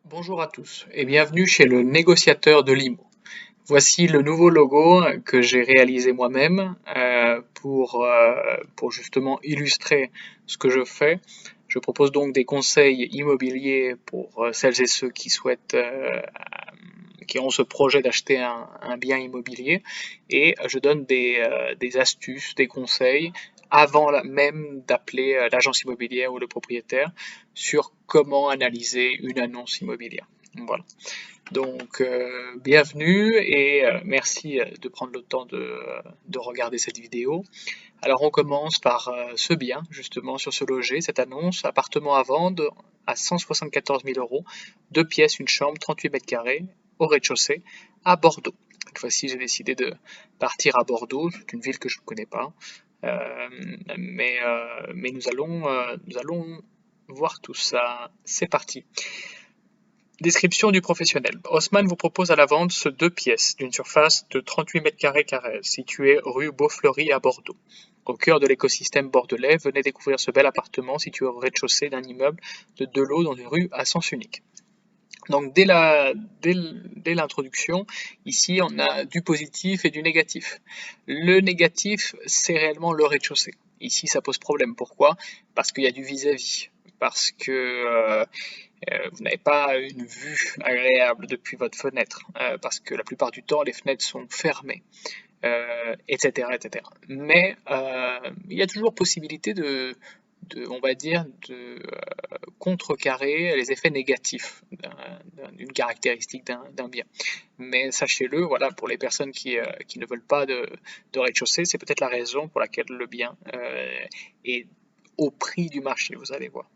Bonjour à tous et bienvenue chez le négociateur de l'IMO. Voici le nouveau logo que j'ai réalisé moi-même pour justement illustrer ce que je fais. Je propose donc des conseils immobiliers pour celles et ceux qui souhaitent, qui ont ce projet d'acheter un bien immobilier et je donne des astuces, des conseils avant même d'appeler l'agence immobilière ou le propriétaire sur comment analyser une annonce immobilière. Voilà. Donc, bienvenue et merci de prendre le temps de regarder cette vidéo. Alors, on commence par ce bien, justement, sur ce loger, cette annonce, appartement à vendre à 174 000 euros, 2 pièces, une chambre, 38 mètres carrés, au rez-de-chaussée, à Bordeaux. Cette fois-ci, j'ai décidé de partir à Bordeaux, c'est une ville que je ne connais pas, mais nous allons voir tout ça. C'est parti. Description du professionnel. Haussmann vous propose à la vente ce 2 pièces d'une surface de 38 mètres carrés situé rue Beaufleury à Bordeaux. Au cœur de l'écosystème bordelais, venez découvrir ce bel appartement situé au rez-de-chaussée d'un immeuble de 2 lots dans une rue à sens unique. Donc dès l'introduction, ici on a du positif et du négatif. Le négatif, c'est réellement le rez-de-chaussée. Ici ça pose problème. Pourquoi? Parce qu'il y a du vis-à-vis. Parce que vous n'avez pas une vue agréable depuis votre fenêtre, parce que la plupart du temps les fenêtres sont fermées, etc., etc. Mais il y a toujours possibilité on va dire, de contrecarrer les effets négatifs d'une caractéristique d'un bien. Mais sachez-le, voilà, pour les personnes qui ne veulent pas de rez-de-chaussée, c'est peut-être la raison pour laquelle le bien est au prix du marché, vous allez voir.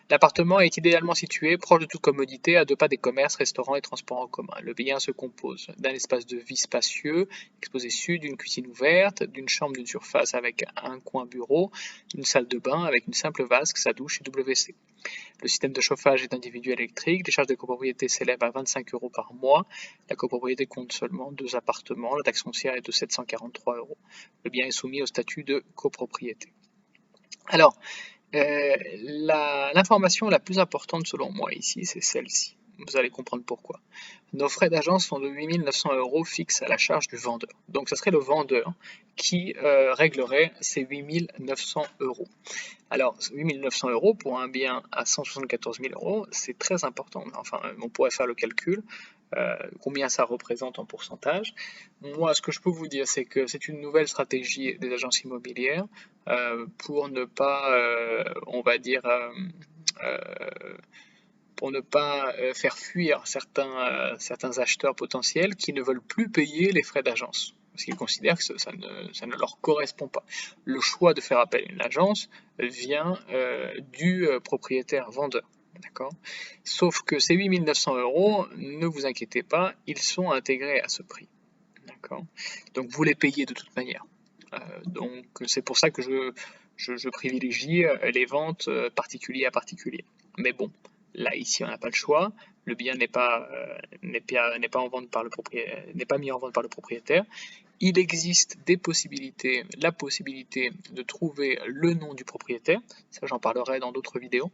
L'appartement est idéalement situé, proche de toute commodité, à 2 pas des commerces, restaurants et transports en commun. Le bien se compose d'un espace de vie spacieux, exposé sud, d'une cuisine ouverte, d'une chambre d'une surface avec un coin bureau, d'une salle de bain avec une simple vasque, sa douche et WC. Le système de chauffage est individuel électrique, les charges de copropriété s'élèvent à 25 euros par mois. La copropriété compte seulement 2 appartements, la taxe foncière est de 743 euros. Le bien est soumis au statut de copropriété. Alors, l'information la plus importante selon moi ici, c'est celle-ci. Vous allez comprendre pourquoi. Nos frais d'agence sont de 8 900 euros fixes à la charge du vendeur. Donc, ce serait le vendeur qui réglerait ces 8 900 euros. Alors, 8 900 euros pour un bien à 174 000 euros, c'est très important. Enfin, on pourrait faire le calcul. Combien ça représente en pourcentage. Moi, ce que je peux vous dire, c'est que c'est une nouvelle stratégie des agences immobilières pour ne pas, on va dire, pour ne pas faire fuir certains acheteurs potentiels qui ne veulent plus payer les frais d'agence. Parce qu'ils considèrent que ça ne leur correspond pas. Le choix de faire appel à une agence vient du propriétaire vendeur. D'accord. Sauf que ces 8 900 euros, ne vous inquiétez pas, ils sont intégrés à ce prix. D'accord. Donc vous les payez de toute manière. Donc c'est pour ça que je privilégie les ventes particulier à particulier. Mais bon, là ici on n'a pas le choix. Le bien n'est pas en vente par le propriétaire, n'est pas mis en vente par le propriétaire. Il existe la possibilité de trouver le nom du propriétaire. Ça j'en parlerai dans d'autres vidéos.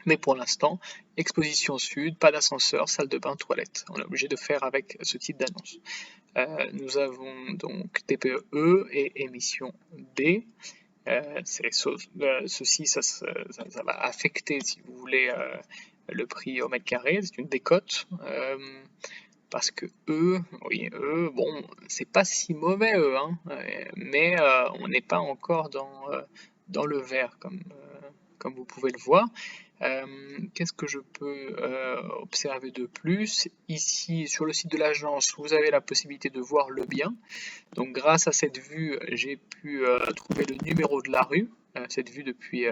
Mais pour l'instant, exposition sud, pas d'ascenseur, salle de bain, toilette. On est obligé de faire avec ce type d'annonce. Nous avons donc TPE et émission D. Ceci, ça va affecter, si vous voulez, le prix au mètre carré. C'est une décote. Parce que oui, bon, c'est pas si mauvais hein, mais on n'est pas encore dans le vert comme vous pouvez le voir. Qu'est-ce que je peux observer de plus? Ici, sur le site de l'agence, vous avez la possibilité de voir le bien. Donc, grâce à cette vue, j'ai pu trouver le numéro de la rue, cette vue depuis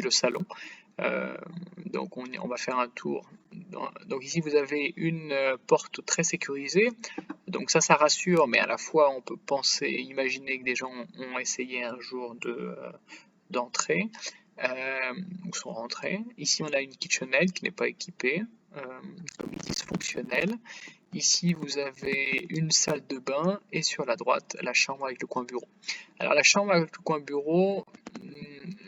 le salon. Donc, on va faire un tour. Donc, ici, vous avez une porte très sécurisée. Donc, ça rassure, mais à la fois, on peut imaginer que des gens ont essayé un jour d'entrer. Sont rentrés. Ici, on a une kitchenette qui n'est pas équipée, comme ils disent fonctionnelle. Ici, vous avez une salle de bain et sur la droite, la chambre avec le coin bureau. Alors, la chambre avec le coin bureau,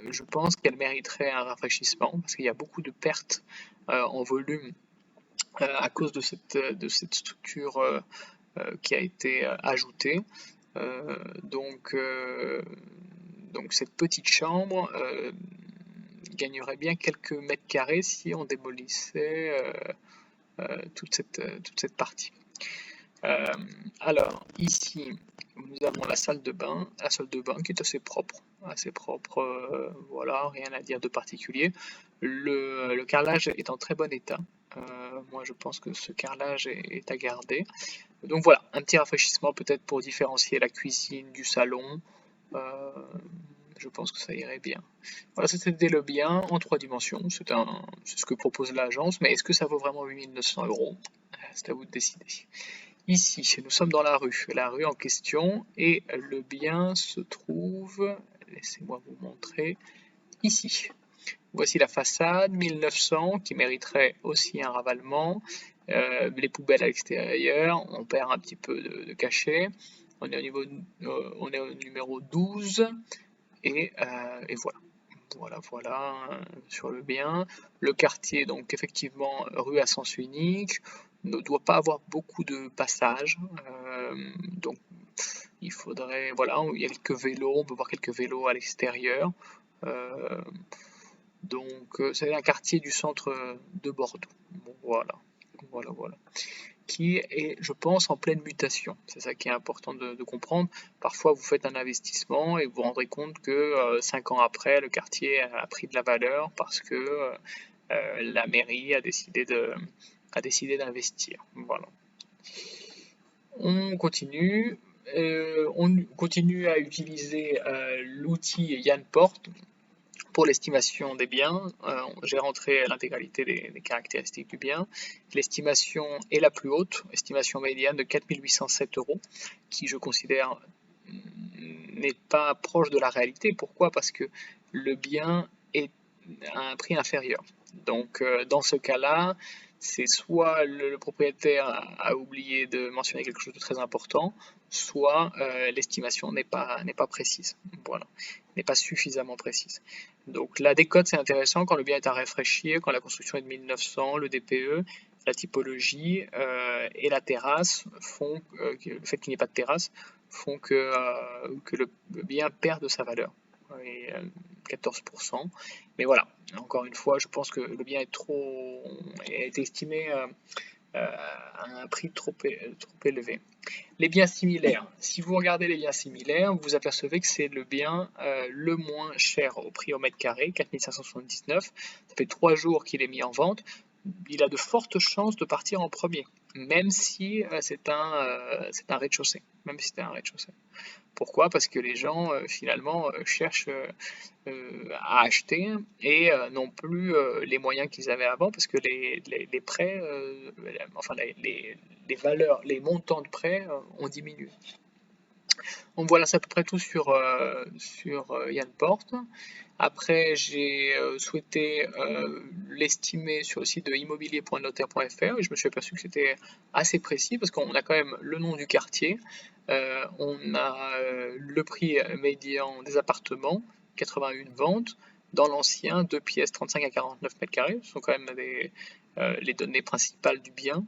je pense qu'elle mériterait un rafraîchissement parce qu'il y a beaucoup de pertes en volume à cause de cette structure qui a été ajoutée. Donc cette petite chambre gagnerait bien quelques mètres carrés si on démolissait toute cette partie. Alors ici nous avons la salle de bain qui est assez propre, voilà, rien à dire de particulier. Le carrelage est en très bon état. Moi je pense que ce carrelage est à garder. Donc voilà, un petit rafraîchissement peut-être pour différencier la cuisine du salon. Je pense que ça irait bien. Voilà, c'était le bien en 3 dimensions. C'est ce que propose l'agence, mais est-ce que ça vaut vraiment 8 900 €? C'est à vous de décider. Ici, nous sommes dans la rue en question, et le bien se trouve, laissez-moi vous montrer, ici. Voici la façade 1900 qui mériterait aussi un ravalement. Les poubelles à l'extérieur, on perd un petit peu de cachet. On est au numéro 12 et voilà, sur le bien. Le quartier, donc effectivement rue à sens unique, ne doit pas avoir beaucoup de passages, donc il faudrait, voilà, il y a quelques vélos, on peut voir quelques vélos à l'extérieur. Donc c'est un quartier du centre de Bordeaux. Bon, voilà. Qui est, je pense, en pleine mutation. C'est ça qui est important de comprendre. Parfois, vous faites un investissement et vous vous rendrez compte que 5 ans après, le quartier a pris de la valeur parce que la mairie a décidé d'investir. Voilà. On continue à utiliser l'outil Yanport pour l'estimation des biens. J'ai rentré l'intégralité des caractéristiques du bien. L'estimation est la plus haute, estimation médiane de 4 807 €, qui je considère n'est pas proche de la réalité. Pourquoi? Parce que le bien est à un prix inférieur. Donc dans ce cas-là, c'est soit le propriétaire a oublié de mentionner quelque chose de très important, soit l'estimation n'est pas précise. Voilà, n'est pas suffisamment précise. Donc la décote, c'est intéressant quand le bien est à rafraîchir, quand la construction est de 1900, le DPE, la typologie et la terrasse font le fait qu'il n'y ait pas de terrasse font que le bien perd de sa valeur. Et, 14%. Mais voilà, encore une fois, je pense que le bien est estimé à un prix trop élevé. Les biens similaires. Si vous regardez les biens similaires, vous apercevez que c'est le bien le moins cher au prix au mètre carré, 4 579. Ça fait 3 jours qu'il est mis en vente. Il a de fortes chances de partir en premier, même si c'est un rez-de-chaussée. Pourquoi? Parce que les gens finalement cherchent à acheter et n'ont plus les moyens qu'ils avaient avant, parce que les prêts, enfin les valeurs, les montants de prêts ont diminué. Donc voilà, c'est à peu près tout sur Yanport. Après, j'ai souhaité l'estimer sur le site de immobilier.notaire.fr et je me suis aperçu que c'était assez précis parce qu'on a quand même le nom du quartier, on a le prix médian des appartements, 81 ventes. Dans l'ancien, 2 pièces, 35 à 49 mètres carrés, ce sont quand même les données principales du bien.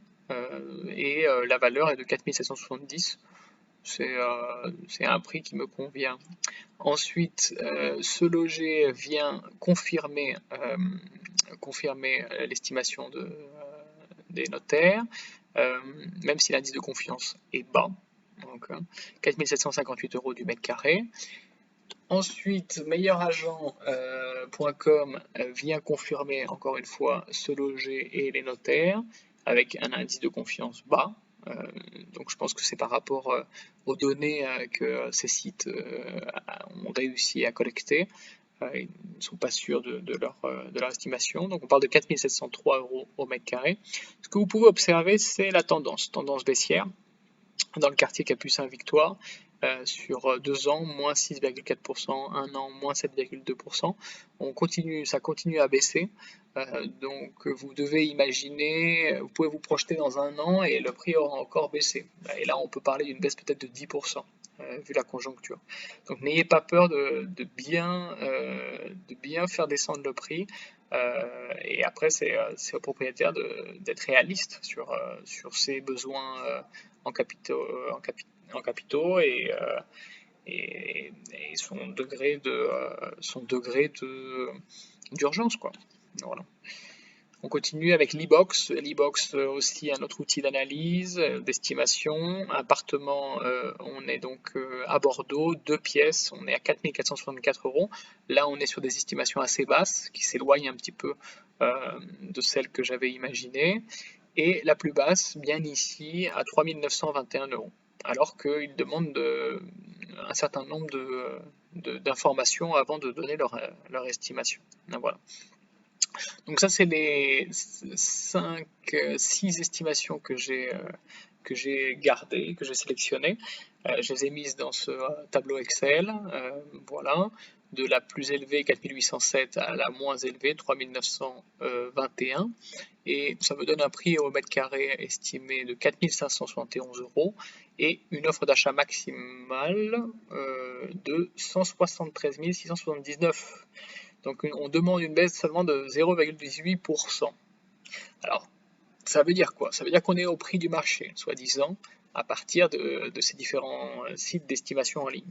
Et la valeur est de 4 770. C'est un prix qui me convient. Ensuite, ce loger vient confirmer l'estimation des notaires, même si l'indice de confiance est bas, donc 4 758 € du mètre carré. Ensuite, meilleuragent.com vient confirmer encore une fois ce loger et les notaires avec un indice de confiance bas. Donc je pense que c'est par rapport aux données que ces sites ont réussi à collecter. Ils ne sont pas sûrs de leur estimation. Donc on parle de 4 703 € au mètre carré. Ce que vous pouvez observer, c'est la tendance baissière dans le quartier Capucin-Victoire. Sur 2 ans, moins 6,4%, 1 an, moins 7,2%. Ça continue à baisser. Donc vous devez imaginer, vous pouvez vous projeter dans 1 an et le prix aura encore baissé. Et là, on peut parler d'une baisse peut-être de 10%. vu la conjoncture. Donc n'ayez pas peur de bien faire descendre le prix. Et après, c'est au propriétaire d'être réaliste sur ses besoins en capitaux et son degré d'urgence, quoi. Voilà. On continue avec l'e-box. L'e-box aussi un autre outil d'analyse, d'estimation. Appartement, on est donc à Bordeaux, 2 pièces, on est à 4 464 €. Là, on est sur des estimations assez basses, qui s'éloignent un petit peu de celles que j'avais imaginées. Et la plus basse, bien ici, à 3 921 €. Alors qu'ils demandent un certain nombre d'informations avant de donner leur estimation. Voilà. Donc ça, c'est les 6 estimations que j'ai gardées, que j'ai sélectionnées. Je les ai mises dans ce tableau Excel. Voilà. De la plus élevée, 4807, à la moins élevée, 3921. Et ça me donne un prix au mètre carré estimé de 4571 € et une offre d'achat maximale de 173 679. Donc on demande une baisse seulement de 0,18%. Alors, ça veut dire quoi? Ça veut dire qu'on est au prix du marché, soi-disant, à partir de ces différents sites d'estimation en ligne.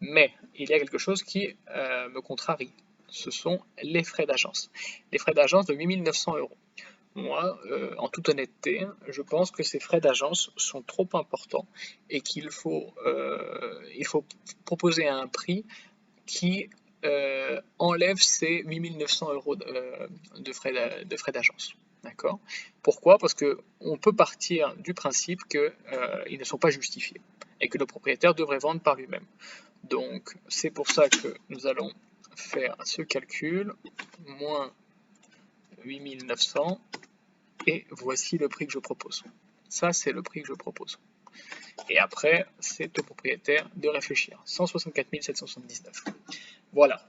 Mais il y a quelque chose qui me contrarie. Ce sont les frais d'agence. Les frais d'agence de 8 900 €. Moi, en toute honnêteté, je pense que ces frais d'agence sont trop importants et qu'il faut proposer un prix qui enlève ces 8 900 € de frais d'agence. D'accord? Pourquoi? Parce qu'on peut partir du principe qu'ils ne sont pas justifiés et que le propriétaire devrait vendre par lui-même. Donc, c'est pour ça que nous allons faire ce calcul, moins 8 900, et voici le prix que je propose. Ça, c'est le prix que je propose. Et après, c'est au propriétaire de réfléchir. 164 779. Voilà,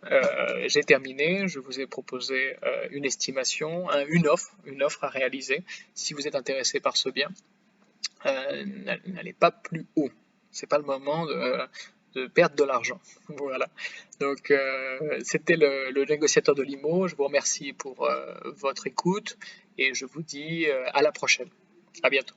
j'ai terminé. Je vous ai proposé une estimation, une offre à réaliser. Si vous êtes intéressé par ce bien, n'allez pas plus haut. C'est pas le moment de perdre de l'argent. Voilà. Donc, c'était le négociateur de l'IMO. Je vous remercie pour votre écoute et je vous dis à la prochaine. À bientôt.